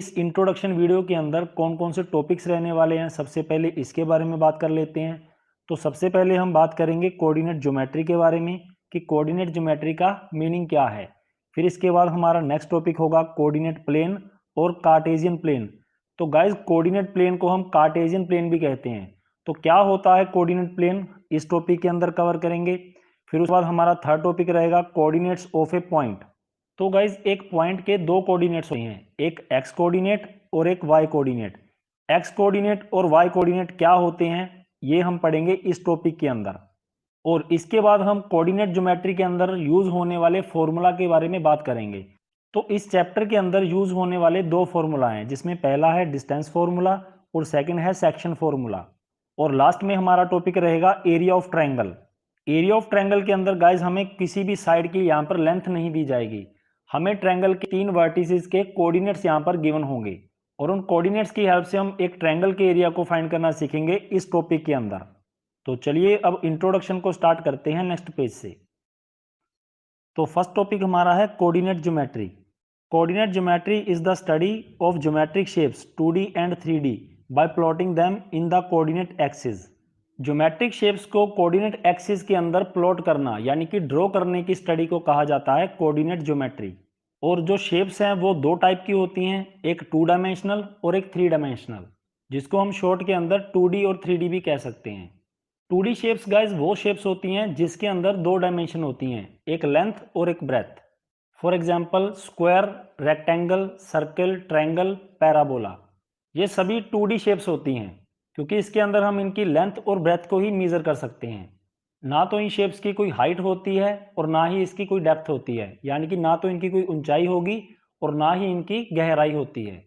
इस introduction video के अंदर कौन कौन से टॉपिक्स रहने वाले हैं, सबसे पहले इसके बारे में बात कर लेते हैं। तो सबसे पहले हम बात करेंगे कोऑर्डिनेट ज्योमेट्री के बारे में कि कोऑर्डिनेट ज्योमेट्री का मीनिंग क्या है। फिर इसके बाद हमारा नेक्स्ट टॉपिक होगा कोऑर्डिनेट प्लेन और कार्टेशियन प्लेन। तो गाइस, कोऑर्डिनेट प्लेन को हम कार्टेशियन प्लेन भी कहते हैं। तो क्या होता है कोऑर्डिनेट प्लेन, इस टॉपिक के अंदर कवर करेंगे। फिर उसके बाद हमारा थर्ड टॉपिक रहेगा कोऑर्डिनेट्स ऑफ ए पॉइंट। तो गाइज, एक पॉइंट के दो कोऑर्डिनेट्स होते हैं, एक एक्स कोऑर्डिनेट और एक वाई कोऑर्डिनेट। एक्स कोऑर्डिनेट और वाई कोऑर्डिनेट क्या होते हैं, ये हम पढ़ेंगे इस टॉपिक के अंदर। और इसके बाद हम कोऑर्डिनेट ज्योमेट्री के अंदर यूज होने वाले फॉर्मूला के बारे में बात करेंगे। तो इस चैप्टर के अंदर यूज होने वाले दो फॉर्मूला हैं, जिसमें पहला है डिस्टेंस फॉर्मूला और सेकंड है सेक्शन फॉर्मूला। और लास्ट में हमारा टॉपिक रहेगा area of triangle. Area of triangle के अंदर गाइज हमें किसी भी साइड की यहाँ पर लेंथ नहीं दी जाएगी, हमें ट्रायंगल के तीन वर्टिसेस के कोऑर्डिनेट्स यहाँ पर गिवन होंगे और उन कोऑर्डिनेट्स की हेल्प से हम एक ट्रायंगल के एरिया को फाइंड करना सीखेंगे इस टॉपिक के अंदर। तो चलिए अब इंट्रोडक्शन को स्टार्ट करते हैं नेक्स्ट पेज से। तो फर्स्ट टॉपिक हमारा है coordinate geometry. Coordinate geometry is the study of geometric shapes 2D and 3D bye plotting them in the coordinate axis. Geometric shapes को कोऑर्डिनेट एक्सिस के अंदर प्लॉट करना यानी कि ड्रॉ करने की स्टडी को कहा जाता है कोऑर्डिनेट ज्योमेट्री। और जो शेप्स हैं वो दो टाइप की होती हैं, एक 2 डायमेंशनल और एक 3 डायमेंशनल, जिसको हम शॉर्ट के अंदर 2D और 3D भी कह सकते हैं। 2D शेप्स गाइज वो शेप्स होती हैं जिसके अंदर दो डायमेंशन होती हैं, एक लेंथ और एक breadth. For example square, rectangle, circle, triangle, parabola, ये सभी 2D शेप्स होती हैं क्योंकि इसके अंदर हम इनकी लेंथ और ब्रेथ को ही मेजर कर सकते हैं। ना तो इन शेप्स की कोई हाइट होती है और ना ही इसकी कोई डेप्थ होती है, यानी कि ना तो इनकी कोई ऊंचाई होगी और ना ही इनकी गहराई होती है।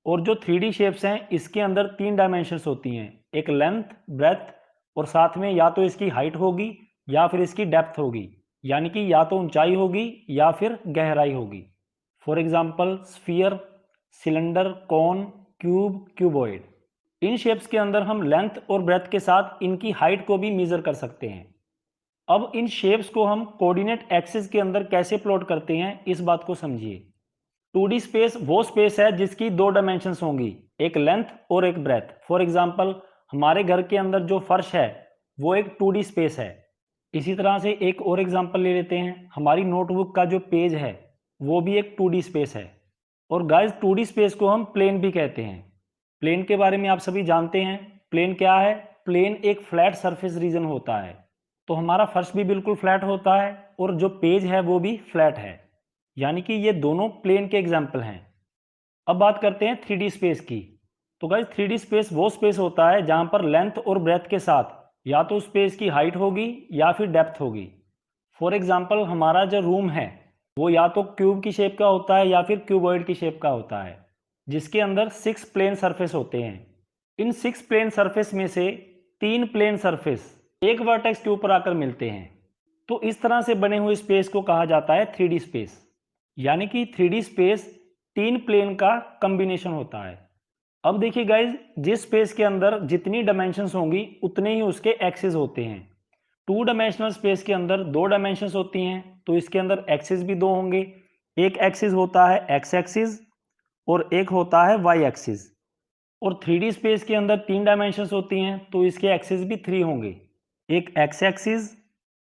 और जो 3D शेप्स हैं इसके अंदर तीन डायमेंशंस होती हैं, एक लेंथ, ब्रेथ और साथ में या तो इसकी हाइट होगी या फिर इसकी डेप्थ होगी, यानी कि या तो ऊंचाई होगी या फिर गहराई होगी। For example sphere, cylinder, cone, cube, cuboid. इन शेप्स के अंदर हम लेंथ और ब्रेथ के साथ इनकी हाइट को भी मेजर कर सकते हैं। अब इन शेप्स को हम कोऑर्डिनेट एक्सिस के अंदर कैसे प्लॉट करते हैं, इस बात को समझिए। 2D स्पेस वो स्पेस है जिसकी दो डायमेंशंस होंगी, एक लेंथ और एक ब्रेथ। फॉर एग्जांपल हमारे घर के अंदर जो फर्श है वो एक 2D स्पेस है। इसी तरह से एक और एग्जांपल ले लेते हैं, हमारी नोटबुक का जो पेज है वो भी एक 2D स्पेस है। और गाइस, 2D स्पेस को हम प्लेन भी कहते हैं। प्लेन के बारे में आप सभी जानते हैं। प्लेन क्या है? प्लेन एक फ्लैट सरफेस रीजन होता है। तो हमारा फर्श भी बिल्कुल फ्लैट होता है और जो पेज है वो भी फ्लैट है, यानी कि ये दोनों प्लेन के एग्जाम्पल हैं। अब बात करते हैं 3D स्पेस की। तो गाइस, 3D स्पेस वो स्पेस होता है जहां पर लेंथ और ब्रेथ के साथ या तो स्पेस की हाइट होगी या फिर डेप्थ होगी। फॉर एग्जाम्पल हमारा जो रूम है वो या तो क्यूब की शेप का होता है या फिर क्यूबॉइड की शेप का होता है, जिसके अंदर 6 प्लेन सरफेस होते हैं। इन 6 प्लेन सरफेस में से 3 प्लेन सरफेस एक वर्टेक्स के ऊपर आकर मिलते हैं। तो इस तरह से बने हुए स्पेस को कहा जाता है 3D स्पेस, यानी कि 3D स्पेस 3 प्लेन का कॉम्बिनेशन होता है। अब देखिए गाइज, जिस स्पेस के अंदर जितनी डायमेंशंस होंगी उतने ही उसके एक्सिस होते हैं। 2 डायमेंशनल स्पेस के अंदर 2 डायमेंशंस होती हैं, तो इसके अंदर एक्सिस भी 2 होंगे। एक एक्सिस होता है एक्स एक्सिस और एक होता है वाई एक्सिस। और 3D स्पेस के अंदर 3 डायमेंशंस होती हैं, तो इसके एक्सिस भी 3 होंगे, एक एक्स एक्सिस,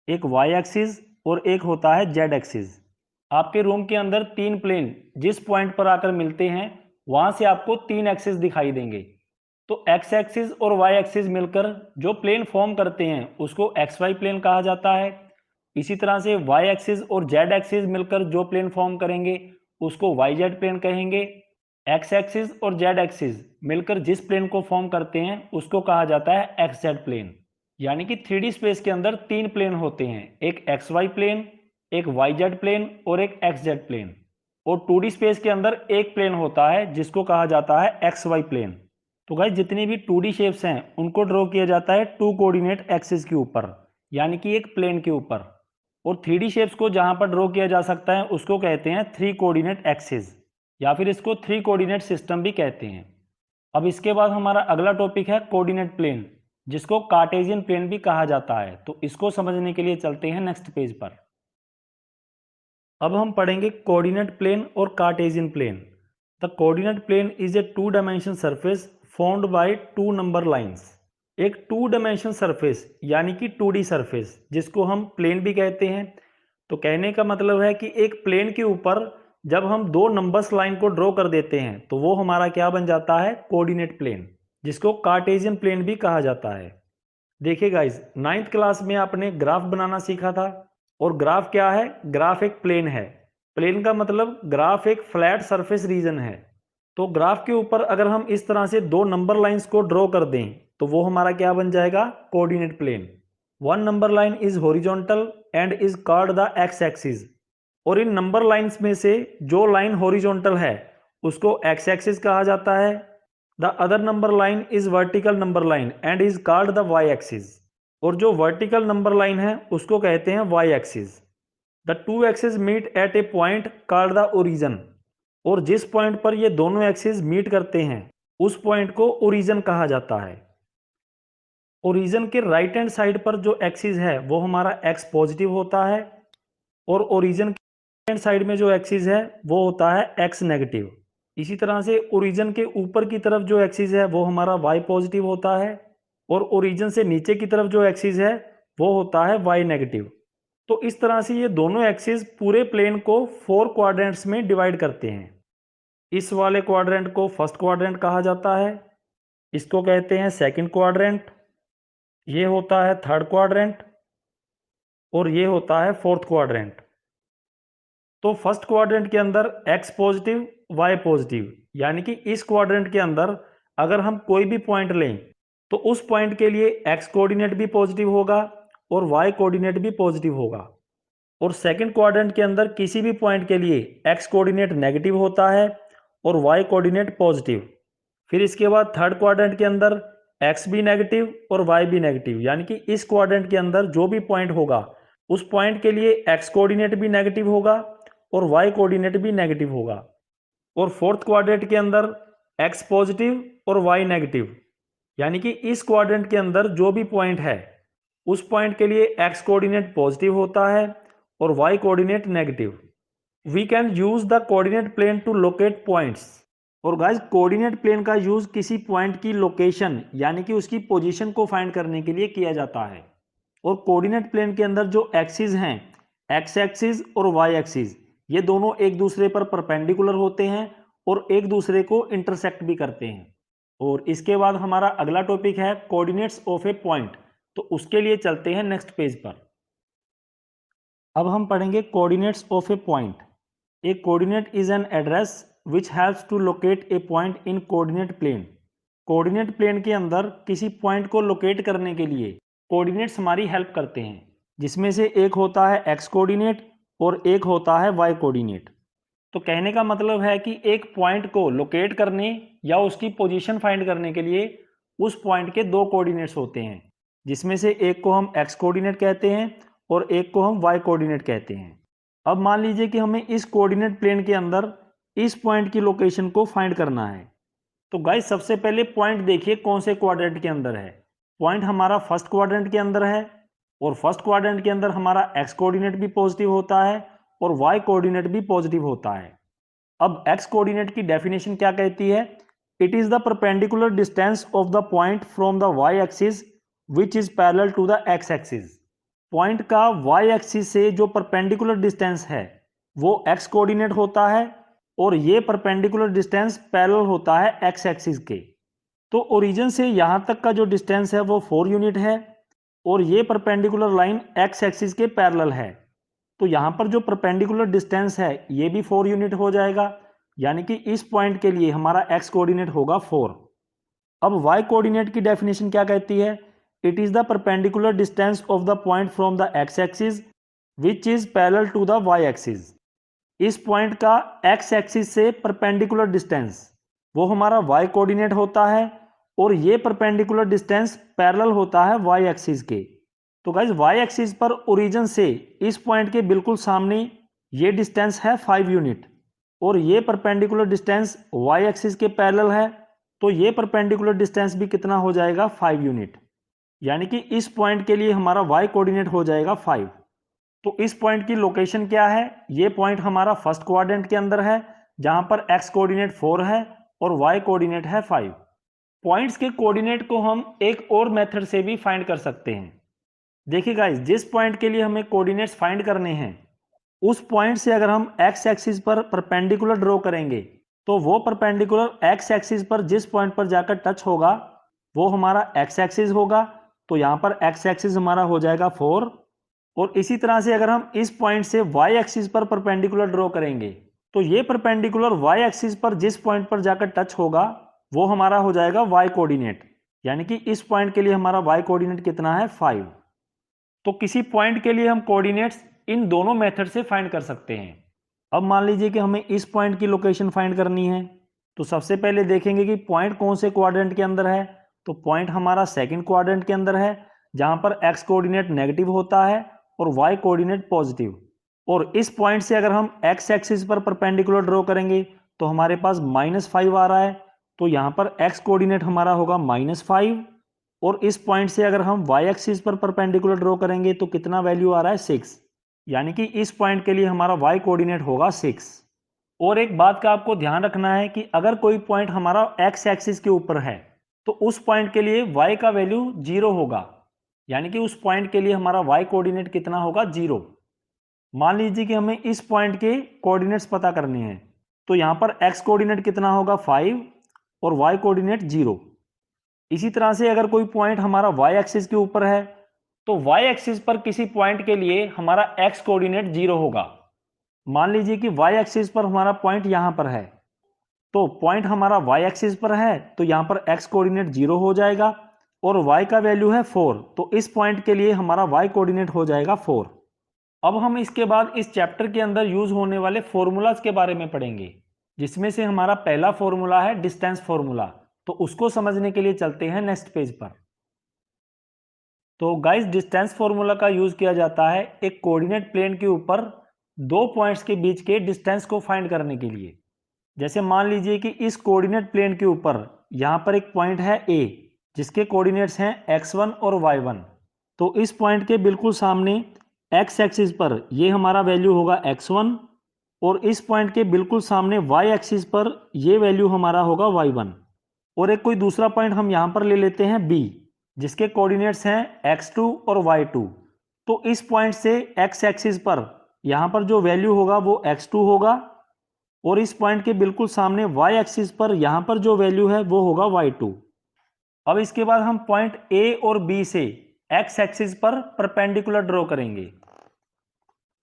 एक वाई एक्सिस और एक होता है जेड एक्सिस। आपके रूम के अंदर 3 प्लेन जिस पॉइंट पर आकर मिलते हैं वहां से आपको 3 एक्सिस दिखाई देंगे। तो एक्स एक्सिस और वाई एक्सिस मिलकर जो प्लेन फॉर्म करते हैं उसको एक्स वाई प्लेन कहा जाता है। इसी तरह से वाई एक्सिस और जेड एक्सिस मिलकर जो प्लेन फॉर्म करेंगे उसको वाई जेड प्लेन कहेंगे। एक्स एक्सिस और जेड एक्सिस मिलकर जिस प्लेन को फॉर्म करते हैं उसको कहा जाता है एक्स जेड प्लेन। यानी कि 3D स्पेस के अंदर 3 प्लेन होते हैं, एक एक्स वाई प्लेन, एक वाई जेड प्लेन और एक एक्स जेड प्लेन। और 2D स्पेस के अंदर एक प्लेन होता है जिसको कहा जाता है एक्स वाई प्लेन। तो गाइस, जितनी भी 2D शेप्स हैं उनको ड्रॉ किया जाता है 2 कोऑर्डिनेट एक्सिस के ऊपर, यानी कि एक प्लेन के ऊपर। और 3D शेप्स को जहां पर ड्रॉ किया जा सकता है उसको कहते हैं 3 कोऑर्डिनेट एक्सिस, या फिर इसको 3 कोऑर्डिनेट सिस्टम भी कहते हैं। अब इसके बाद हमारा अगला टॉपिक है कोऑर्डिनेट प्लेन, जिसको कार्टेशियन प्लेन भी कहा जाता है। तो इसको समझने के लिए चलते हैं नेक्स्ट पेज पर। अब हम पढ़ेंगे कोऑर्डिनेट प्लेन और Cartesian plane. The coordinate plane is a 2 dimension surface formed by 2 number lines. एक 2 डायमेंशन सरफेस यानी कि 2D सरफेस जिसको हम प्लेन भी कहते हैं। तो कहने का मतलब है कि एक प्लेन के ऊपर जब हम 2 नंबर्स लाइन को ड्रॉ कर देते हैं तो वो हमारा क्या बन जाता है, कोऑर्डिनेट प्लेन, जिसको कार्टेशियन प्लेन भी कहा जाता है। देखिए गाइज, 9th क्लास में आपने ग्राफ बनाना सीखा था। और ग्राफ क्या है? ग्राफ एक प्लेन है। प्लेन का मतलब ग्राफ एक फ्लैट सरफेस रीजन है। तो ग्राफ के ऊपर अगर हम इस तरह से 2 नंबर लाइंस को ड्रॉ कर दें तो वो हमारा क्या बन जाएगा, coordinate plane. 1 number line is horizontal and is called the x axis. और इन नंबर लाइंस में से जो लाइन हॉरिजॉन्टल है उसको एक्स एक्सिस कहा जाता है। The other number line is vertical number line and is called the y axis. और जो वर्टिकल नंबर लाइन है उसको कहते हैं y axis. The two axis meet at a point called the origin. और जिस पॉइंट पर ये दोनों एक्सिस मीट करते हैं उस पॉइंट को ओरिजन कहा जाता है। ओरिजन के राइट हैंड साइड पर जो एक्सिस है वो हमारा एक्स पॉजिटिव होता है और ओरिजन के राइट हैंड साइड में जो एक्सिस है वो होता है एक्स नेगेटिव। इसी तरह से ओरिजन के ऊपर की तरफ जो एक्सिस है वो हमारा वाई पॉजिटिव होता है और ओरिजन से नीचे की तरफ जो एक्सिस है वो होता है वाई नेगेटिव। तो इस तरह से ये दोनों एक्सिस पूरे प्लेन को 4 क्वाड्रेंट्स में डिवाइड करते हैं। इस वाले क्वाड्रेंट को फर्स्ट क्वाड्रेंट कहा जाता है, इसको कहते हैं सेकंड क्वाड्रेंट, ये होता है थर्ड क्वाड्रेंट और ये होता है फोर्थ क्वाड्रेंट। तो फर्स्ट क्वाड्रेंट के अंदर एक्स पॉजिटिव वाई पॉजिटिव, यानी कि इस क्वाड्रेंट के अंदर अगर हम कोई भी पॉइंट लें तो उस पॉइंट के लिए एक्स कोऑर्डिनेट भी पॉजिटिव होगा और वाई कोऑर्डिनेट भी पॉजिटिव होगा। और सेकंड क्वाड्रेंट के अंदर किसी भी पॉइंट के लिए एक्स कोऑर्डिनेट नेगेटिव होता है और वाई कोऑर्डिनेट पॉजिटिव। फिर इसके बाद थर्ड क्वाड्रेंट के अंदर एक्स भी नेगेटिव और वाई भी नेगेटिव, यानी कि इस क्वाड्रेंट के अंदर जो भी पॉइंट होगा उस पॉइंट के लिए एक्स कोऑर्डिनेट भी नेगेटिव होगा और वाई कोऑर्डिनेट भी नेगेटिव होगा। और फोर्थ क्वाड्रेंट के अंदर एक्स पॉजिटिव और वाई नेगेटिव, यानी कि इस क्वाड्रेंट के अंदर जो भी पॉइंट है उस पॉइंट के लिए एक्स कोऑर्डिनेट पॉजिटिव होता है और y coordinate negative. We can use the coordinate plane to locate points. और गाइस, कोऑर्डिनेट प्लेन का यूज किसी पॉइंट की लोकेशन यानी कि उसकी पोजीशन को फाइंड करने के लिए किया जाता है। और कोऑर्डिनेट प्लेन के अंदर जो एक्सिस हैं, एक्स एक्सिस और वाई एक्सिस, ये दोनों एक दूसरे पर परपेंडिकुलर होते हैं और एक दूसरे को इंटरसेक्ट भी करते हैं। और इसके बाद हमारा अगला टॉपिक है कोऑर्डिनेट्स ऑफ ए पॉइंट। तो उसके लिए चलते हैं नेक्स्ट पेज पर। अब हम पढ़ेंगे coordinates of a point. A coordinate is an address which helps to locate a point in coordinate plane. Coordinate plane के अंदर किसी पॉइंट को लोकेट करने के लिए कोऑर्डिनेट्स हमारी हेल्प करते हैं, जिसमें से एक होता है एक्स कोऑर्डिनेट और एक होता है वाई कोऑर्डिनेट। तो कहने का मतलब है कि एक पॉइंट को लोकेट करने या उसकी पोजीशन फाइंड करने के लिए उस पॉइंट के 2 कोऑर्डिनेट्स होते हैं, जिसमें से एक को हम एक्स कोऑर्डिनेट कहते हैं और एक को हम वाई कोऑर्डिनेट कहते हैं। अब मान लीजिए कि हमें इस कोऑर्डिनेट प्लेन के अंदर इस पॉइंट की लोकेशन को फाइंड करना है। तो गाइस, सबसे पहले पॉइंट देखिए कौन से क्वाड्रेंट के अंदर है। पॉइंट हमारा फर्स्ट क्वाड्रेंट के अंदर है और फर्स्ट क्वाड्रेंट के अंदर हमारा एक्स कोऑर्डिनेट भी पॉजिटिव होता है और वाई कोऑर्डिनेट भी पॉजिटिव होता है। अब एक्स कोऑर्डिनेट की डेफिनेशन क्या कहती है? It is the perpendicular distance of the point from the y axis which is parallel to the x axis. Point का वाई एक्सिस से जो परपेंडिकुलर डिस्टेंस है वो एक्स कोऑर्डिनेट होता है और ये परपेंडिकुलर डिस्टेंस पैरेलल होता है एक्स एक्सिस के। तो ओरिजिन से यहाँ तक का जो डिस्टेंस है वो 4 यूनिट है और ये परपेंडिकुलर लाइन एक्स एक्सिस के पैरेलल है। तो यहाँ पर जो परपेंडिकुलर डिस्टेंस है ये भी 4 यूनिट हो जाएगा, यानी कि इस पॉइंट के लिए हमारा एक्स कोऑर्डिनेट होगा 4। अब वाई कोऑर्डिनेट की डेफिनेशन क्या कहती है? It is the perpendicular distance of the point from the x axis which is parallel to the y axis. इस पॉइंट का एक्स एक्सिस से परपेंडिकुलर डिस्टेंस वो हमारा वाई कोऑर्डिनेट होता है और ये परपेंडिकुलर डिस्टेंस पैरेलल होता है वाई एक्सिस के। तो गाइज, वाई एक्सिस पर ओरिजिन से इस पॉइंट के बिल्कुल सामने ये डिस्टेंस है 5 यूनिट और ये परपेंडिकुलर डिस्टेंस वाई एक्सिस के पैरेलल है, तो ये परपेंडिकुलर डिस्टेंस भी कितना हो जाएगा? 5 यूनिट, यानी कि इस पॉइंट के लिए हमारा वाई कोऑर्डिनेट हो जाएगा 5। तो इस पॉइंट की लोकेशन क्या है? ये पॉइंट हमारा फर्स्ट क्वाड्रेंट के अंदर है, जहां पर x कोऑर्डिनेट 4 है और y कोऑर्डिनेट है 5। पॉइंट्स के कोऑर्डिनेट को हम एक और मेथड से भी फाइंड कर सकते हैं। देखिए गाइस, जिस पॉइंट के लिए हमें कोऑर्डिनेट्स फाइंड करने हैं उस पॉइंट से अगर हम x एक्सिस पर परपेंडिकुलर ड्रॉ करेंगे तो वो परपेंडिकुलर x एक्सिस पर जिस पॉइंट पर जाकर टच होगा वो हमारा x एक्सिस होगा। तो यहां पर x एक्सिस हमारा हो जाएगा 4। और इसी तरह से अगर हम इस पॉइंट से y एक्सिस पर परपेंडिकुलर ड्रॉ करेंगे तो ये परपेंडिकुलर y एक्सिस पर जिस पॉइंट पर जाकर टच होगा वो हमारा हो जाएगा y कोऑर्डिनेट, यानी कि इस पॉइंट के लिए हमारा y कोऑर्डिनेट कितना है 5। तो किसी पॉइंट के लिए हम कोऑर्डिनेट्स इन दोनों मेथड से फाइंड कर सकते हैं। अब मान लीजिए कि हमें इस पॉइंट की लोकेशन फाइंड करनी है, तो सबसे पहले देखेंगे कि पॉइंट कौन से क्वाड्रेंट के अंदर है। तो पॉइंट हमारा सेकंड क्वाड्रेंट के अंदर है जहां पर x कोऑर्डिनेट नेगेटिव होता है और y कोऑर्डिनेट पॉजिटिव। और इस पॉइंट से अगर हम x एक्सिस पर परपेंडिकुलर ड्रॉ करेंगे तो हमारे पास -5 आ रहा है, तो यहां पर x कोऑर्डिनेट हमारा होगा -5। और इस पॉइंट से अगर हम y एक्सिस पर परपेंडिकुलर ड्रॉ करेंगे तो कितना वैल्यू आ रहा है 6, यानी कि इस पॉइंट के लिए हमारा y कोऑर्डिनेट होगा 6। और एक बात का आपको ध्यान रखना है कि अगर कोई पॉइंट हमारा x एक्सिस के ऊपर है तो उस पॉइंट के लिए y का वैल्यू 0 होगा, यानी कि उस पॉइंट के लिए हमारा y कोऑर्डिनेट कितना होगा 0। मान लीजिए कि हमें इस पॉइंट के कोऑर्डिनेट्स पता करने हैं, तो यहां पर x कोऑर्डिनेट कितना होगा 5 और y कोऑर्डिनेट 0। इसी तरह से अगर कोई पॉइंट हमारा y एक्सिस के ऊपर है तो y एक्सिस पर किसी पॉइंट के लिए हमारा x कोऑर्डिनेट 0 होगा। मान लीजिए कि y एक्सिस पर हमारा पॉइंट यहां पर है, तो पॉइंट हमारा y एक्सिस पर है तो यहां पर x कोऑर्डिनेट 0 हो जाएगा और y का वैल्यू है 4, तो इस पॉइंट के लिए हमारा y कोऑर्डिनेट हो जाएगा 4। अब हम इसके बाद इस चैप्टर के अंदर यूज होने वाले फॉर्मूलाज के बारे में पढ़ेंगे, जिसमें से हमारा पहला फॉर्मूला है डिस्टेंस फॉर्मूला। तो उसको समझने के लिए चलते हैं नेक्स्ट पेज पर। तो गाइस, डिस्टेंस फॉर्मूला का यूज किया जाता है एक कोऑर्डिनेट प्लेन के ऊपर दो पॉइंट्स के बीच के डिस्टेंस को फाइंड करने के लिए। जैसे मान लीजिए कि इस कोऑर्डिनेट प्लेन के ऊपर यहां पर एक पॉइंट है A जिसके कोऑर्डिनेट्स हैं x1 और y1। तो इस पॉइंट के बिल्कुल सामने x एक्सिस पर ये हमारा वैल्यू होगा x1 और इस पॉइंट के बिल्कुल सामने y एक्सिस पर ये वैल्यू हमारा होगा y1। और एक कोई दूसरा पॉइंट हम यहां पर ले लेते हैं B जिसके कोऑर्डिनेट्स हैं x2 और y2। तो इस पॉइंट से x एक्सिस पर यहां पर जो वैल्यू होगा वो x2 होगा और इस पॉइंट के बिल्कुल सामने y एक्सिस पर यहां पर जो वैल्यू है वो होगा y2। अब इसके बाद हम पॉइंट A और B से x एक्सिस पर परपेंडिकुलर ड्रॉ करेंगे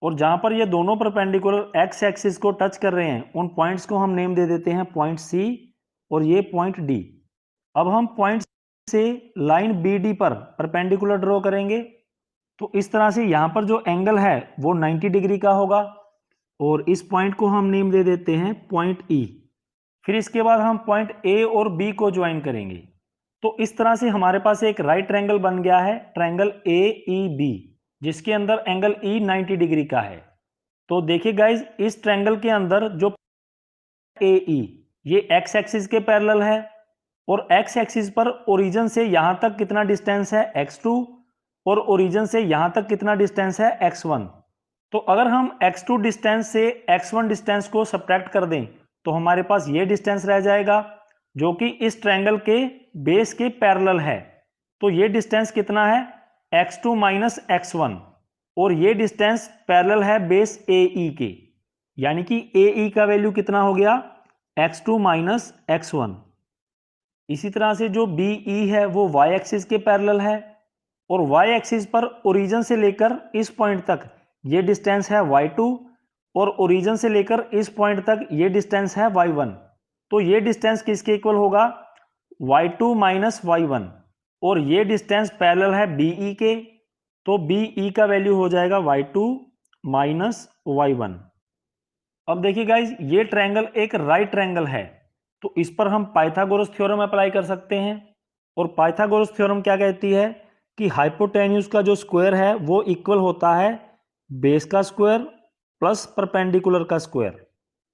और जहां पर ये दोनों परपेंडिकुलर x एक्सिस को टच कर रहे हैं उन पॉइंट्स को हम नेम दे देते हैं पॉइंट C और ये पॉइंट D। अब हम पॉइंट से लाइन BD पर परपेंडिकुलर ड्रॉ करेंगे, तो इस तरह से यहां पर जो एंगल है वो 90 डिग्री का होगा और इस पॉइंट को हम नेम दे देते हैं पॉइंट E। फिर इसके बाद हम पॉइंट A और B को ज्वाइन करेंगे, तो इस तरह से हमारे पास एक राइट ट्रायंगल बन गया है, ट्रायंगल AEB, जिसके अंदर एंगल E 90 डिग्री का है। तो देखिए गाइज, इस ट्रायंगल के अंदर जो AE ये x एक्सिस के पैरेलल है और x एक्सिस पर ओरिजिन से यहां तक कितना डिस्टेंस है x2 और ओरिजिन से यहां तक कितना डिस्टेंस है x1। तो अगर हम x2 डिस्टेंस से x1 डिस्टेंस को सब्ट्रैक्ट कर दें तो हमारे पास ये डिस्टेंस रह जाएगा जो कि इस ट्रायंगल के बेस के पैरेलल है। तो ये डिस्टेंस कितना है x2 माइनस x1 और ये डिस्टेंस पैरेलल है बेस AE के, यानी कि AE का वैल्यू कितना हो गया x2 माइनस x1। इसी तरह से जो BE है वो y एक्सिस के पैरेलल है और y एक्सिस पर ओरिजिन से लेकर इस पॉइंट तक ये डिस्टेंस है y2 और ओरिजिन से लेकर इस पॉइंट तक ये डिस्टेंस है y1। तो ये डिस्टेंस किसके इक्वल होगा y2 माइनस y1 और ये डिस्टेंस पैरेलल है BE के, तो BE का वैल्यू हो जाएगा y2 माइनस y1। अब देखिए गाइज, ये ट्रायंगल एक राइट ट्रायंगल है तो इस पर हम पाइथागोरस थ्योरम अप्लाई कर सकते हैं। और पाइथागोरस थ्योरम क्या कहती है कि हाइपोटेन्यूज का जो स्क्वायर है वो इक्वल होता है बेस का स्क्वायर प्लस परपेंडिकुलर का स्क्वायर।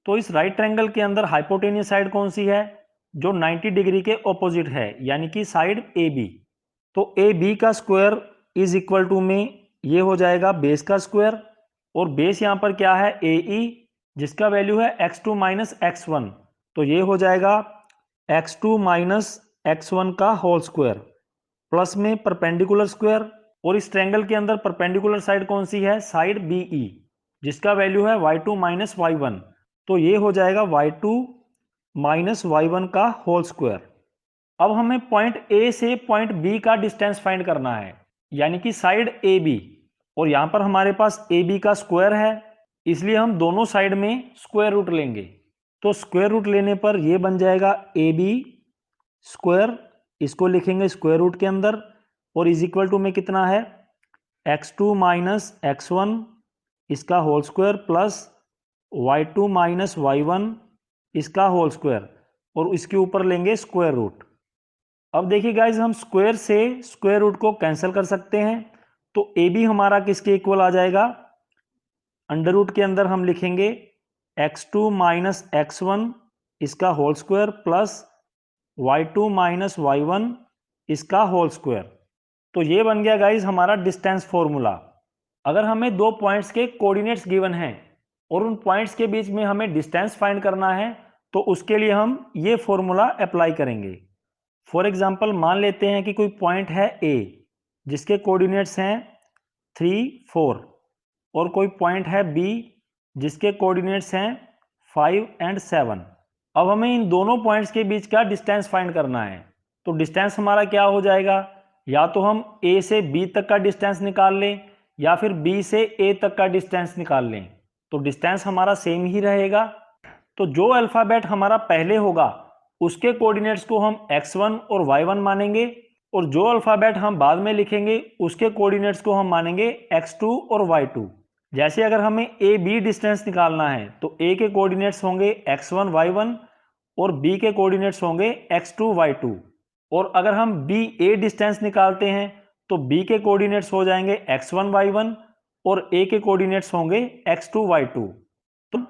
तो इस राइट ट्रायंगल के अंदर हाइपोटेन्यूज साइड कौन सी है जो 90 डिग्री के ऑपोजिट है, यानी कि साइड AB। तो AB का स्क्वायर इज इक्वल टू में ये हो जाएगा बेस का स्क्वायर और बेस यहां पर क्या है AE जिसका वैल्यू है x2 माइनस x1, तो ये हो जाएगा x2 माइनस x1 का होल स्क्वायर प्लस में परपेंडिकुलर स्क्वायर, और इस ट्रायंगल के अंदर परपेंडिकुलर साइड कौन सी है, साइड BE, जिसका वैल्यू है y2 माइनस y1, तो ये हो जाएगा y2 माइनस y1 का होल स्क्वायर। अब हमें पॉइंट A से पॉइंट B का डिस्टेंस फाइंड करना है, यानी कि साइड AB, और यहां पर हमारे पास AB का स्क्वायर है, इसलिए हम दोनों साइड में स्क्वायर रूट लेंगे। तो स्क्वायर रूट लेने पर यह बन जाएगा AB स्क्वायर, इसको लिखेंगे स्क्वायर रूट के अंदर, और इज इक्वल टू में कितना है x2 माइनस x1 इसका whole square plus y2 minus y1 इसका होल स्क्वायर, और इसके ऊपर लेंगे स्क्वायर रूट। अब देखिए गाइज, हम स्क्वायर से स्क्वायर रूट को कैंसिल कर सकते हैं, तो AB हमारा किसके इक्वल आ जाएगा, अंडर रूट के अंदर हम लिखेंगे x2 माइनस x1 इसका whole square plus y2 minus y1 इसका होल स्क्वायर। तो ये बन गया गाइज हमारा डिस्टेंस फॉर्मूला। अगर हमें दो पॉइंट्स के कोऑर्डिनेट्स गिवन हैं और उन पॉइंट्स के बीच में हमें डिस्टेंस फाइंड करना है, तो उसके लिए हम ये फॉर्मूला अप्लाई करेंगे। फॉर एग्जांपल मान लेते हैं कि कोई पॉइंट है A जिसके कोऑर्डिनेट्स हैं 3, 4, और कोई पॉइंट है B जिसके कोऑर्डिनेट्स हैं 5 और 7। अब हमें इन दोनों पॉइंट्स के बीच का डिस्टेंस फाइंड करना है। तो डिस्टेंस हमारा क्या हो जाएगा, या तो हम A से B तक का डिस्टेंस निकाल लें या फिर B से A तक का डिस्टेंस निकाल लें, तो डिस्टेंस हमारा सेम ही रहेगा। तो जो अल्फाबेट हमारा पहले होगा उसके कोऑर्डिनेट्स को हम x1 और y1 मानेंगे, और जो अल्फाबेट हम बाद में लिखेंगे उसके कोऑर्डिनेट्स को हम मानेंगे x2 और y2। जैसे अगर हमें ए बी डिस्टेंस निकालना है तो A के कोऑर्डिनेट्स होंगे x1 y1 और B के कोऑर्डिनेट्स होंगे x2 y2, और अगर हम बी ए डिस्टेंस निकालते हैं तो B के कोऑर्डिनेट्स हो जाएंगे x1 y1 और A के कोऑर्डिनेट्स होंगे x2 y2, तो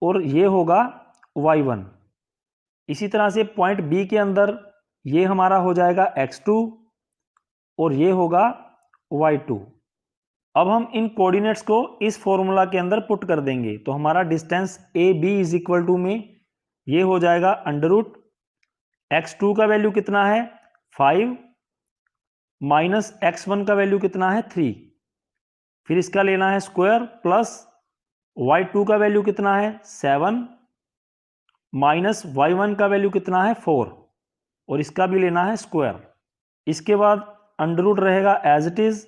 और ये होगा y1। इसी तरह से पॉइंट B के अंदर ये हमारा हो जाएगा x2 और ये होगा y2। अब हम इन कोऑर्डिनेट्स को इस फॉर्मूला के अंदर पुट कर देंगे, तो हमारा distance AB is equal to में ये हो जाएगा अंडर रूट x2 का वैल्यू कितना है 5 माइनस x1 का वैल्यू कितना है 3, फिर इसका लेना है स्क्वायर प्लस y2 का वैल्यू कितना है 7 माइनस y1 का वैल्यू कितना है 4, और इसका भी लेना है स्क्वायर। इसके बाद अंडर रूट रहेगा एज इट इज,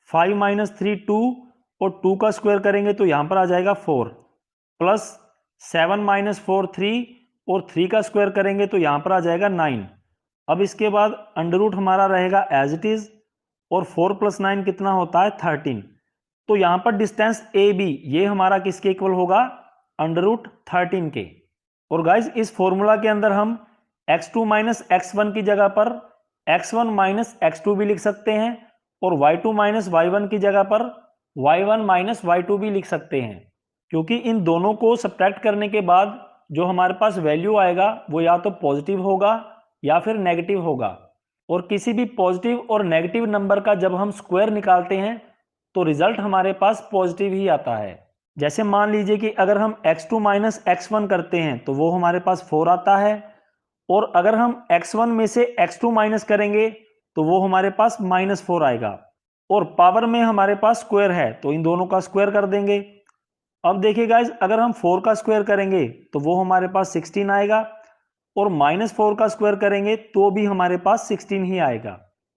5 माइनस 3 2, और 2 का स्क्वायर करेंगे तो यहां पर आ जाएगा 4, प्लस 7 माइनस 4 3, और 3 का स्क्वायर करेंगे तो यहां पर आ जाएगा 9। अब इसके बाद अंडर रूट हमारा रहेगा एज इट इज, और 4 प्लस 9 कितना होता है 13। तो यहां पर डिस्टेंस AB ये हमारा किसके इक्वल होगा, अंडर रूट 13 के। और गाइज इस फॉर्मूला के अंदर हम x2 माइनस x1 की जगह पर x1 माइनस x2 भी लिख सकते हैं, और y2 माइनस y1 की जगह पर y1 माइनस y2 भी लिख सकते हैं, क्योंकि इन दोनों को सब्ट्रैक्ट करने के बाद जो हमारे पास वैल्यू आएगा वो या तो पॉजिटिव होगा या फिर नेगेटिव होगा। और किसी भी पॉजिटिव और नेगेटिव नंबर का जब हम स्क्वायर निकालते हैं तो रिजल्ट हमारे पास पॉजिटिव ही आता है। जैसे मान लीजिए कि अगर हम x2 माइनस x1 करते हैं तो वो हमारे पास 4 आता है, और अगर हम x1 में से x2 माइनस करेंगे तो वो हमारे पास -4 आएगा, और पावर में हमारे पास स्क्वायर है तो इन दोनों का स्क्वायर कर देंगे। अब देखिए गाइज, अगर हम 4 का स्क्वायर करेंगे तो वो हमारे पास 16 आएगा, और -4 का स्क्वायर करेंगे तो भी हमारे पास 16 ही आएगा।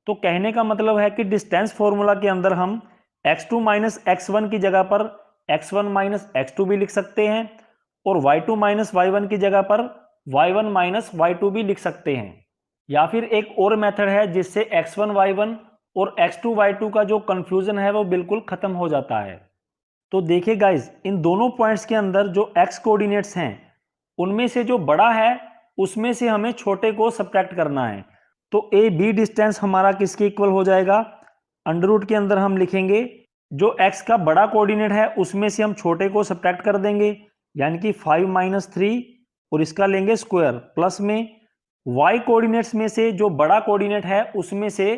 तो कहने का मतलब है कि डिस्टेंस फॉर्मूला के अंदर हम x2 माइनस x1 की जगह पर x1 माइनस x2 भी लिख सकते हैं, और y2 माइनस y1 की जगह पर y1 माइनस y2 भी लिख सकते हैं। या फिर एक और मेथड है जिससे x1 y1 और x2 y2 का जो कंफ्यूजन है वो बिल्कुल खत्म हो जाता है। तो देखिए गाइज, इन दोनों पॉइंट्स के अंदर जो x कोऑर्डिनेट्स हैं उनमें से जो बड़ा है उसमें से हमें छोटे को सब्ट्रैक्ट करना है। तो ए बी डिस्टेंस हमारा किसके इक्वल हो जाएगा, अंडर रूट के अंदर हम लिखेंगे जो x का बड़ा कोऑर्डिनेट है उसमें से हम छोटे को सब्ट्रैक्ट कर देंगे, यानी कि 5 माइनस 3, और इसका लेंगे स्क्वायर, प्लस में y कोऑर्डिनेट्स में से जो बड़ा कोऑर्डिनेट है उसमें से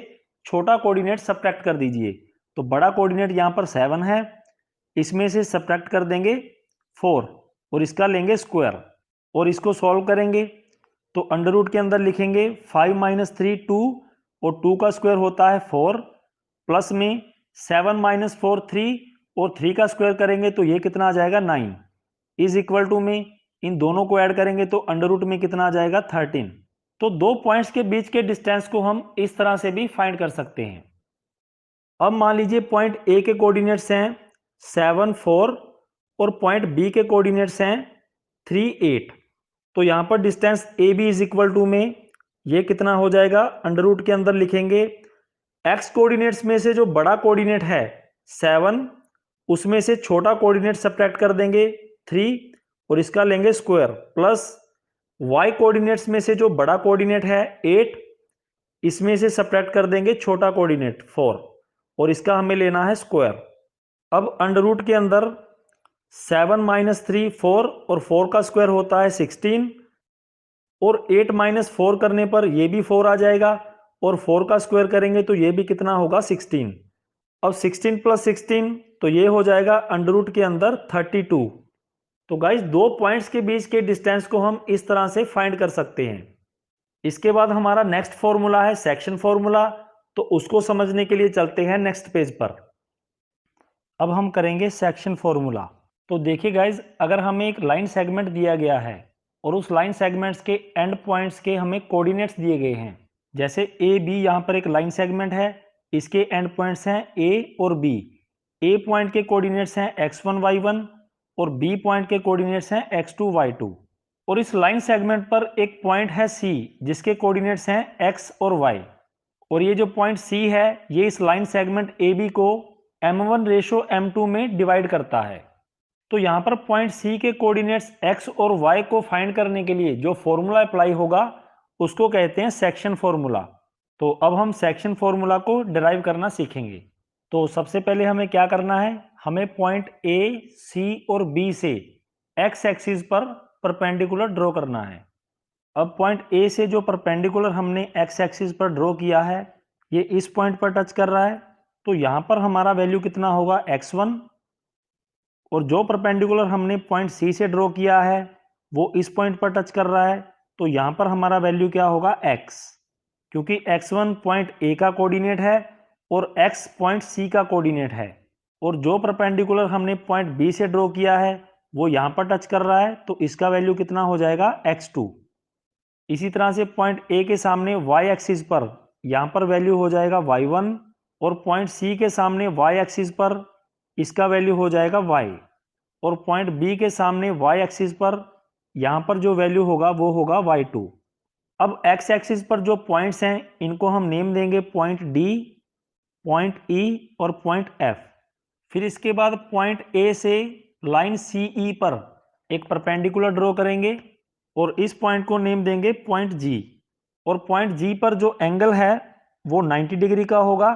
छोटा कोऑर्डिनेट सब्ट्रैक्ट कर दीजिए। तो बड़ा कोऑर्डिनेट यहां पर 7 है, इसमें से सब्ट्रैक्ट कर देंगे 4 और इसका लेंगे स्क्वायर और इसको सॉल्व करेंगे तो अंडर रूट के अंदर लिखेंगे 5 - 3 2 और 2 का स्क्वायर होता है 4 प्लस में 7 - 4 3 और 3 का स्क्वायर करेंगे तो ये कितना आ जाएगा 9 इज इक्वल टू में इन दोनों को ऐड करेंगे तो अंडर रूट में कितना आ जाएगा 13। तो दो पॉइंट्स के बीच के डिस्टेंस को हम इस तरह से भी फाइंड कर सकते हैं। अब मान लीजिए पॉइंट ए के कोऑर्डिनेट्स हैं 7 4 और पॉइंट बी के कोऑर्डिनेट्स हैं 3 8। तो यहां पर distance A B is equal to में ये कितना हो जाएगा अंडर रूट के अंदर लिखेंगे एक्स कोऑर्डिनेट्स में से जो बड़ा कोऑर्डिनेट है 7 उसमें से छोटा कोऑर्डिनेट सब्ट्रैक्ट कर देंगे 3 और इसका लेंगे स्क्वायर प्लस वाई कोऑर्डिनेट्स में से जो बड़ा कोऑर्डिनेट है 8 इसमें से सब्ट्रैक्ट कर देंगे छोटा कोऑर्डिनेट 4 और इसका हमें लेना है स्क्वायर। अब अंडर रूट के अंदर 7 - 3 4 और 4 का स्क्वायर होता है 16 और 8 - 4 करने पर ये भी 4 आ जाएगा और 4 का स्क्वायर करेंगे तो ये भी कितना होगा 16। अब 16 + 16 तो ये हो जाएगा अंडर रूट के अंदर 32। तो गाइस दो पॉइंट्स के बीच के डिस्टेंस को हम इस तरह से फाइंड कर सकते हैं। इसके बाद हमारा नेक्स्ट फॉर्मूला है सेक्शन फॉर्मूला, तो उसको समझने के लिए चलते हैं नेक्स्ट पेज पर। अब हम करेंगे सेक्शन फॉर्मूला। तो देखिए गाइज अगर हमें एक लाइन सेगमेंट दिया गया है और उस लाइन सेगमेंट्स के एंड पॉइंट्स के हमें कोऑर्डिनेट्स दिए गए हैं, जैसे ए बी यहाँ पर एक लाइन सेगमेंट है, इसके एंड पॉइंट्स हैं ए और बी। ए पॉइंट के कोऑर्डिनेट्स हैं x1 y1 और बी पॉइंट के कोऑर्डिनेट्स हैं x2 y2। और इस लाइन सेगमेंट पर एक पॉइंट है C जिसके कोऑर्डिनेट्स हैं x और y। और ये जो पॉइंट C है ये इस लाइन सेगमेंट AB को m1:m2 में डिवाइड करता है। तो यहाँ पर पॉइंट C के कोऑर्डिनेट्स x और y को फाइंड करने के लिए जो फॉर्मूला अप्लाई होगा उसको कहते हैं सेक्शन फॉर्मूला। तो अब हम सेक्शन फॉर्मूला को डिराइव करना सीखेंगे। तो सबसे पहले हमें क्या करना है, हमें पॉइंट A, C और B से x एक्सिस पर परपेंडिकुलर ड्रॉ करना है। अब पॉइंट A से जो परपेंडिकुलर हमने x एक्सिस पर ड्रॉ किया है ये इस पॉइंट पर टच कर रहा है, तो यहाँ पर हमारा वैल्यू कितना होगा x1। और जो परपेंडिकुलर हमने पॉइंट C से ड्रॉ किया है वो इस पॉइंट पर टच कर रहा है, तो यहाँ पर हमारा वैल्यू क्या होगा x, क्योंकि x1 पॉइंट A का कोऑर्डिनेट है और x पॉइंट C का कोऑर्डिनेट है। और जो परपेंडिकुलर हमने पॉइंट B से ड्रॉ किया है वो यहाँ पर टच कर रहा है, तो इसका वैल्यू कितना हो जाएगा x2। इसी तरह से पॉइंट A के सामने y एक्सिस पर यहाँ पर वैल्यू हो जाएगा y1 और पॉइंट C के सामने y एक्सिस पर इसका वैल्यू हो जाएगा y और पॉइंट B के सामने y एक्सिस पर यहाँ पर जो वैल्यू होगा वो होगा y2। अब x एक्सिस पर जो पॉइंट्स हैं इनको हम नेम देंगे पॉइंट D, पॉइंट E और पॉइंट F। फिर इसके बाद पॉइंट A से लाइन CE पर एक परपेंडिकुलर ड्रॉ करेंगे और इस पॉइंट को नेम देंगे पॉइंट G। और पॉइंट G पर जो एंगल है वो 90 डिग्री का होगा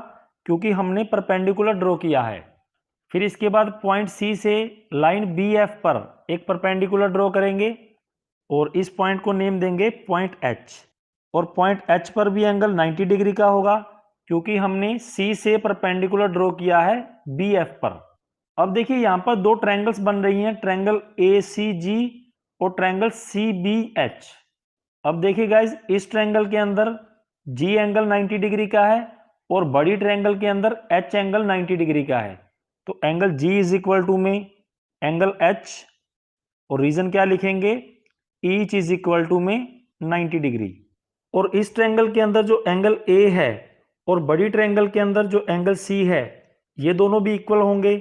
क्योंकि हमने परपेंडिकुलर ड्रॉ किया है। फिर इसके बाद पॉइंट C से लाइन BF पर एक परपेंडिकुलर ड्रॉ करेंगे और इस पॉइंट को नेम देंगे पॉइंट H। और पॉइंट H पर भी एंगल 90 डिग्री का होगा क्योंकि हमने C से परपेंडिकुलर ड्रॉ किया है BF पर। अब देखिए यहाँ पर दो ट्रायंगल्स बन रही हैं, ट्रायंगल ACG और ट्रायंगल CBH। अब देखिए गाइज इस ट्रायंगल के अंदर G एंगल 90 डिग्री का है और बड़ी ट्रायंगल के अंदर H एंगल 90 डिग्री का है। तो angle G is equal to में एंगल H और रीजन क्या लिखेंगे, ईच इज इक्वल टू में 90 डिग्री। और इस ट्रायंगल के अंदर जो एंगल A है और बड़ी ट्रायंगल के अंदर जो एंगल C है ये दोनों भी इक्वल होंगे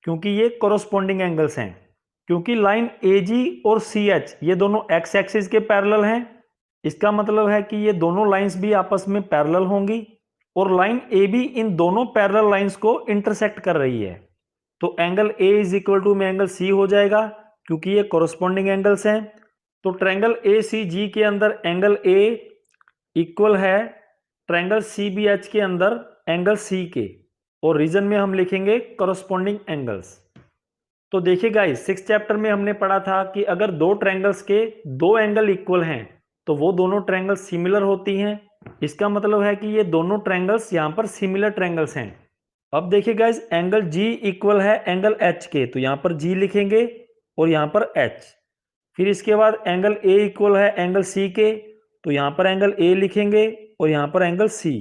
क्योंकि ये कोरोस्पोंडिंग एंगल्स हैं। क्योंकि लाइन AG और CH ये दोनों x एक्सिस के पैरेलल हैं, इसका मतलब है कि ये दोनों लाइंस भी आपस में पैरेलल होंगी और लाइन AB इन दोनों पैरेलल लाइंस को इंटरसेक्ट कर रही है। तो angle A is equal to में एंगल C हो जाएगा क्योंकि ये कोरोस्पोंडिंग एंगल्स हैं। तो ट्रायंगल ACG के अंदर एंगल A इक्वल है ट्रायंगल CBH के अंदर एंगल C के, और रीजन में हम लिखेंगे कोरोस्पोंडिंग एंगल्स। तो देखिए गाइस 6th चैप्टर में हमने पढ़ा था कि अगर दो ट्रायंगल्स के दो एंगल इक्वल हैं तो वो दोनों ट्रायंगल्स सिमिलर होती हैं। इसका मतलब है कि ये दोनों ट्रायंगल्स यहाँ पर सिमिलर ट्रायंगल्स हैं। अब देखिए गाइस एंगल G इक्वल है एंगल H के, तो यहाँ पर G लिखेंगे और यहाँ पर h। फिर इसके बाद एंगल ए इक्वल है एंगल सी के, तो यहाँ पर एंगल ए लिखेंगे और यहाँ पर एंगल सी।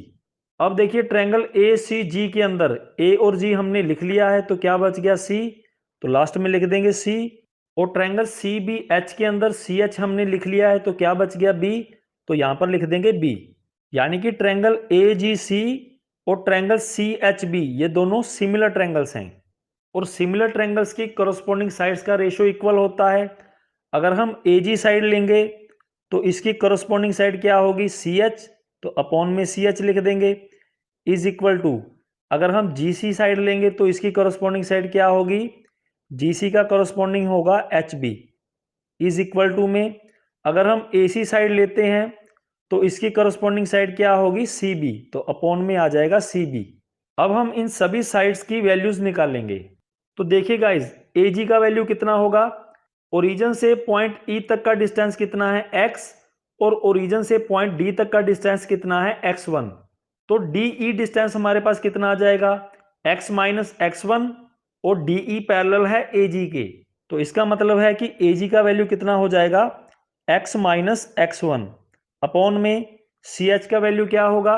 अब देखिए ट्रायंगल ए सी जी के अंदर ए और जी हमने लिख लिया है, तो क्या बच गया सी, तो लास्ट में लिख देंगे सी। और ट्रायंगल सी बी एच के अंदर सी एच हमने लिख लिया है, तो क्या बच गया बी, तो यहाँ पर लिख देंगे बी। यानी कि ट्रायंगल ए जी सी और ट्रायंगल सी एच बी ये दोनों सिमिलर ट्रायंगल्स हैं, और सिमिलर ट्रायंगल्स की करस्पॉन्डिंग साइड्स का रेशियो इक्वल होता है। अगर हम ए जी साइड लेंगे तो इसकी करस्पॉन्डिंग साइड क्या होगी सी एच, तो अपॉन में सी एच लिख देंगे, इज इक्वल टू अगर हम जी सी साइड लेंगे तो इसकी करस्पॉन्डिंग साइड क्या होगी, जी सी का करस्पॉन्डिंग होगा H B, is equal to में अगर हम ए सी साइड लेते हैं तो इसकी करस्पॉन्डिंग साइड क्या होगी सी बी, तो अपॉन में आ जाएगा सी बी। अब हम इन सभी साइड्स की वैल्यूज निकालेंगे। तो देखिए गाइज ए जी का वैल्यू कितना होगा, ओरिजिन से पॉइंट ई तक का डिस्टेंस कितना है x, और ओरिजिन से पॉइंट डी तक का डिस्टेंस कितना है x1। तो डी ई डिस्टेंस हमारे पास कितना आ जाएगा x माइनस x1, और डी ई पैरेलल है ए जी के, तो इसका मतलब है कि ए जी का वैल्यू कितना हो जाएगा x माइनस x1 अपॉन में सी एच का वैल्यू क्या होगा,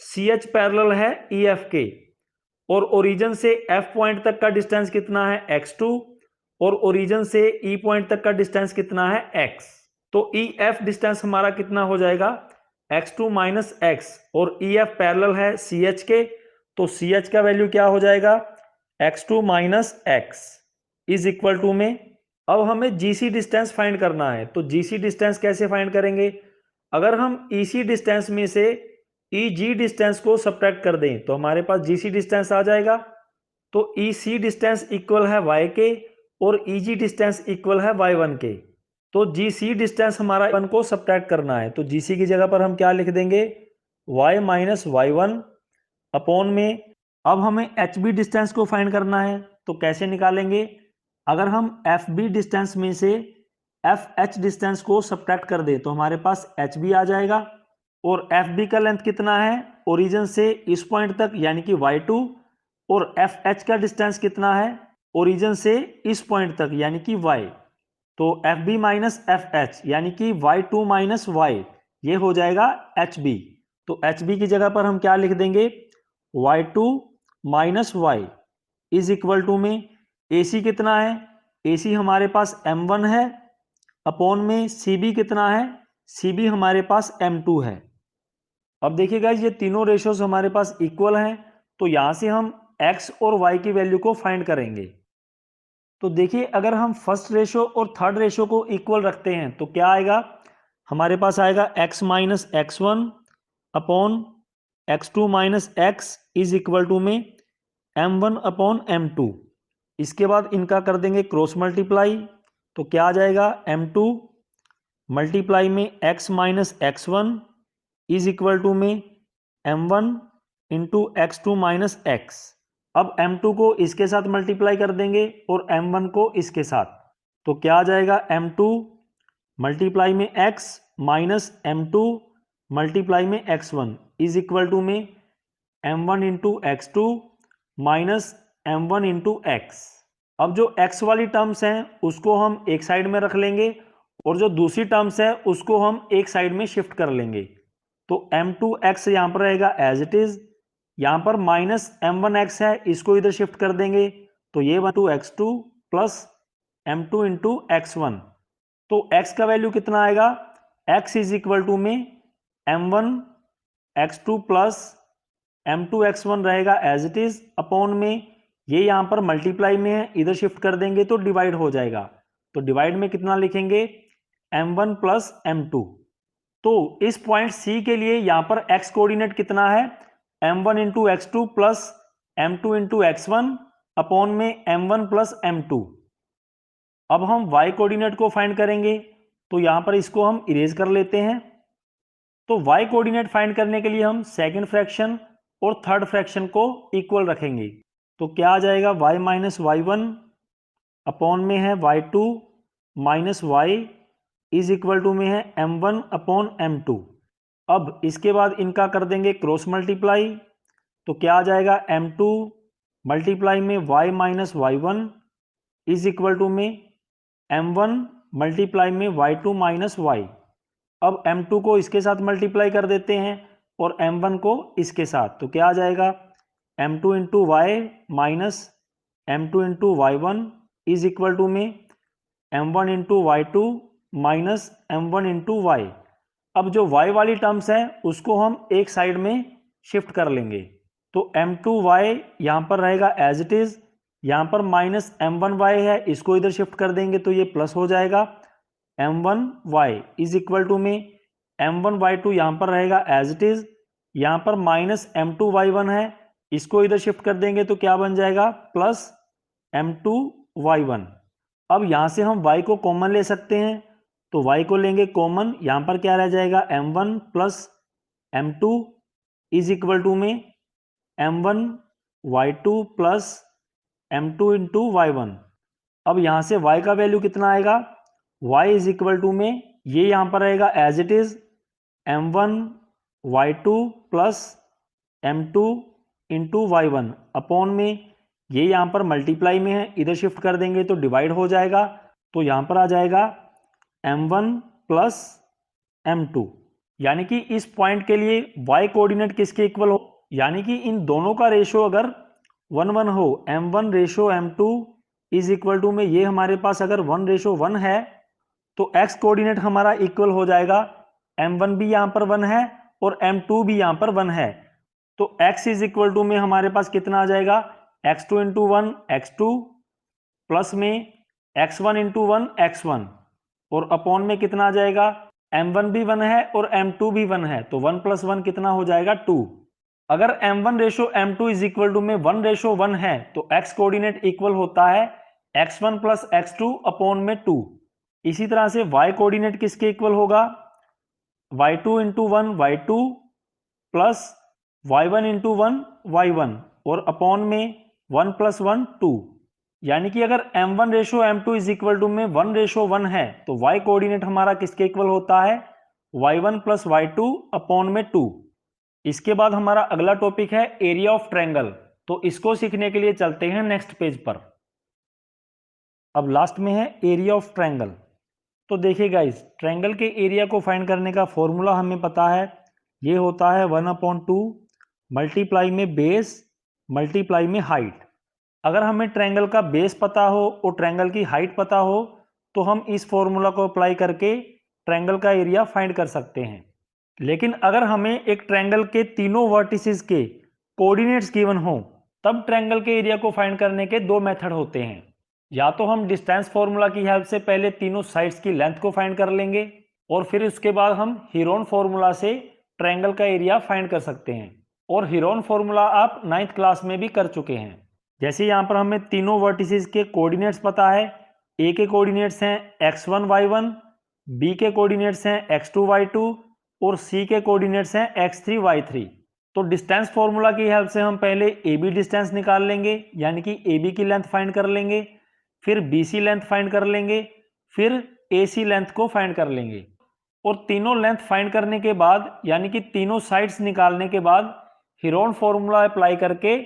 सी एच पैरेलल है ई एफ के, और ओरिजिन से एफ पॉइंट तक का डिस्टेंस कितना है x2, और ओरिजिन से ई पॉइंट तक का डिस्टेंस कितना है x, तो ई एफ डिस्टेंस हमारा कितना हो जाएगा x2 माइनस एक्स, और ई एफ पैरेलल है सी एच के, तो सी एच का वैल्यू क्या हो जाएगा x2 minus x is equal to में। अब हमें जी सी डिस्टेंस फाइंड करना है, तो जी सी डिस्टेंस कैसे फाइंड करेंगे, अगर हम ई सी डिस्टेंस में से ई जी डिस्टेंस को सब्ट्रैक्ट कर दें तो हमारे पास जी सी डिस्टेंस आ जाएगा। तो ई सी डिस्टेंस इक्वल है y के और ई जी डिस्टेंस इक्वल है y1 के, तो जी सी डिस्टेंस हमारा 1 को सब्ट्रैक्ट करना है, तो जी सी की जगह पर हम क्या लिख देंगे y माइनस y1 अपॉन में। अब हमें एच बी डिस्टेंस को फाइंड करना है, तो कैसे निकालेंगे, अगर हम एफ बी डिस्टेंस में से एफ एच डिस्टेंस को सब्ट्रैक्ट कर दे तो हमारे पास एच बी आ जाएगा, और एफ बी का लेंथ कितना है ओरिजिन से इस पॉइंट तक यानी कि y2, और एफ एच का डिस्टेंस कितना है ओरिजिन से इस पॉइंट तक यानी कि y, तो F B minus F H यानी कि y2 माइनस वाई, ये हो जाएगा एच बी। तो एच बी की जगह पर हम क्या लिख देंगे y2 minus y is equal to में ए सी कितना है, ए सी हमारे पास m1 है अपॉन में सी बी कितना है, सी बी हमारे पास m2 है। अब देखिए गाइस ये तीनों रेशियोज हमारे पास इक्वल हैं, तो यहां से हम x और y की वैल्यू को फाइंड करेंगे। तो देखिए अगर हम फर्स्ट रेशियो और थर्ड रेशियो को इक्वल रखते हैं तो क्या आएगा, हमारे पास आएगा x minus x1 upon x2 minus x is equal to में m1 अपॉन m2। इसके बाद इनका कर देंगे क्रॉस मल्टीप्लाई, तो क्या आ जाएगा m2 मल्टीप्लाई में x minus x1 is equal to में m1 into x2 minus x. अब m2 को इसके साथ मल्टीप्लाई कर देंगे और m1 को इसके साथ, तो क्या आ जाएगा m2 मल्टीप्लाई में x माइनस m2 मल्टीप्लाई में x1 इज इक्वल टू में m1 into x2 minus m1 into x. अब जो x वाली टर्म्स हैं उसको हम एक साइड में रख लेंगे और जो दूसरी टर्म्स है उसको हम एक साइड में शिफ्ट कर लेंगे, तो m2x यहाँ पर रहेगा एज इट इज, यहाँ पर माइनस m1x है इसको इधर शिफ्ट कर देंगे, तो ये 2x2 plus m2 into x1, तो x का वैल्यू कितना आएगा x इज इक्वल टू में m1 x2 plus m2 x1 रहेगा एज इट इज अपॉन में, ये यहां पर मल्टीप्लाई में है इधर शिफ्ट कर देंगे तो डिवाइड हो जाएगा, तो डिवाइड में कितना लिखेंगे m1 प्लस m2। तो इस पॉइंट C के लिए यहां पर x कोऑर्डिनेट कितना है m1 into x2 plus m2 into x1 upon में m1 प्लस m2। अब हम y कोऑर्डिनेट को फाइंड करेंगे, तो यहां पर इसको हम इरेज कर लेते हैं। तो y कोऑर्डिनेट फाइंड करने के लिए हम सेकंड फ्रैक्शन और थर्ड फ्रैक्शन को इक्वल रखेंगे, तो क्या आ जाएगा y माइनस y1 अपॉन में है y2 minus y is equal to में है m1 अपॉन m2। अब इसके बाद इनका कर देंगे क्रॉस मल्टीप्लाई, तो क्या आ जाएगा m2 मल्टीप्लाई में y minus y1 is equal to में m1 मल्टीप्लाई में y2 माइनस वाई। अब m2 को इसके साथ मल्टीप्लाई कर देते हैं और m1 को इसके साथ, तो क्या आ जाएगा m2 into y minus m2 into y1 is equal to में m1 into y2 minus m1 into Y. अब जो y वाली टर्म्स है उसको हम एक साइड में शिफ्ट कर लेंगे, तो m2y यहाँ पर रहेगा एज इट इज, यहाँ पर माइनस m1y है, इसको इधर शिफ्ट कर देंगे तो ये प्लस हो जाएगा m1y इज इक्वल टू में m1y2 यहाँ पर रहेगा एज इट इज, यहाँ पर माइनस m2y1 है, इसको इधर शिफ्ट कर देंगे तो क्या बन जाएगा प्लस m2y1। अब यहाँ से हम y को कॉमन ले सकते हैं, तो y को लेंगे कॉमन, यहाँ पर क्या रह जाएगा m1 plus m2 is equal to में m1y2 plus m2 into y1। अब यहाँ से y का वैल्यू कितना आएगा, y इज इक्वल टू में ये यहाँ पर रहेगा as it is m1y2 plus m2 into y1 upon में ये यहाँ पर मल्टीप्लाई में है, इधर शिफ्ट कर देंगे तो डिवाइड हो जाएगा, तो यहाँ पर आ जाएगा m1 प्लस m2। यानी कि इस पॉइंट के लिए y कोऑर्डिनेट किसके इक्वल हो, यानी कि इन दोनों का रेशो अगर 1:1 हो, m1 ratio m2 is equal to में ये हमारे पास अगर 1:1 है तो x कोऑर्डिनेट हमारा इक्वल हो जाएगा m1 भी यहाँ पर 1 है और m2 भी यहाँ पर 1 है, तो x इज इक्वल टू में हमारे पास कितना आ जाएगा x2 इंटू 1 x2 प्लस में x1 इंटू 1 x1 और अपॉन में कितना आ जाएगा m1 भी 1 है और m2 भी 1 है, तो 1 प्लस 1 कितना हो जाएगा 2। अगर m1 ratio m2 is equal to में 1:1 है तो x कोऑर्डिनेट इक्वल होता है x1 प्लस x2 अपॉन में 2। इसी तरह से y कोऑर्डिनेट किसके इक्वल होगा, y2 into 1 y2 plus y1 into 1 y1 और अपॉन में 1 प्लस 1 2। यानी कि अगर m1 ratio m2 is equal to में 1:1 है तो y कोऑर्डिनेट हमारा किसके इक्वल होता है y1 प्लस y2 अपॉन में 2। इसके बाद हमारा अगला टॉपिक है एरिया ऑफ ट्रायंगल, तो इसको सीखने के लिए चलते हैं नेक्स्ट पेज पर। अब लास्ट में है एरिया ऑफ ट्रायंगल। तो देखिए गाइस, ट्रायंगल के एरिया को फाइंड करने का फॉर्मूला हमें पता है, ये होता है 1/2 मल्टीप्लाई में बेस मल्टीप्लाई में हाइट। अगर हमें ट्रायंगल का बेस पता हो और ट्रायंगल की हाइट पता हो तो हम इस फॉर्मूला को अप्लाई करके ट्रायंगल का एरिया फाइंड कर सकते हैं। लेकिन अगर हमें एक ट्रायंगल के तीनों वर्टिसेस के कोऑर्डिनेट्स गिवन हो तब ट्रायंगल के एरिया को फाइंड करने के दो मेथड होते हैं। या तो हम डिस्टेंस फॉर्मूला की हेल्प से पहले तीनों साइड्स की लेंथ को फाइंड कर लेंगे और फिर उसके बाद हम हीरोन फॉर्मूला से ट्रायंगल का एरिया फाइंड कर सकते हैं, और हीरोन फॉर्मूला आप 9th क्लास में भी कर चुके हैं। जैसे यहाँ पर हमें तीनों वर्टिसेस के कोऑर्डिनेट्स पता है, ए के कोऑर्डिनेट्स हैं x1 y1, बी के कोऑर्डिनेट्स हैं x2 y2 और सी के कोऑर्डिनेट्स हैं x3 y3। तो डिस्टेंस फॉर्मूला की हेल्प से हम पहले ए बी डिस्टेंस निकाल लेंगे, यानी कि ए बी की लेंथ फाइंड कर लेंगे, फिर बी सी लेंथ फाइंड कर लेंगे, फिर ए सी लेंथ को फाइंड कर लेंगे, और तीनों लेंथ फाइंड करने के बाद यानी कि तीनों साइड्स निकालने के बाद हीरोन फॉर्मूला अप्लाई करके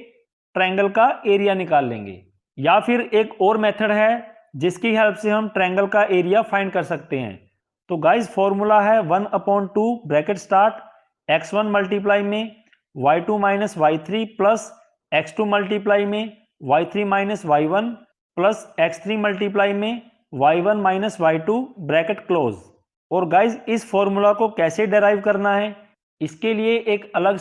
ट्रायंगल का एरिया निकाल लेंगे। या फिर एक और मेथड है जिसकी हेल्प से हम ट्रायंगल का एरिया फाइंड कर सकते हैं। तो गाइस फॉर्मूला है 1/2 ब्रैकेट स्टार्ट x1 मल्टीप्लाई में y2 minus y3 plus x2 multiply में y3 minus y1 plus x3 multiply में y1 minus y2 bracket close. और गाइस इस फॉर्मूला को कैसे डेराइव करना है इसके लिए एक अलग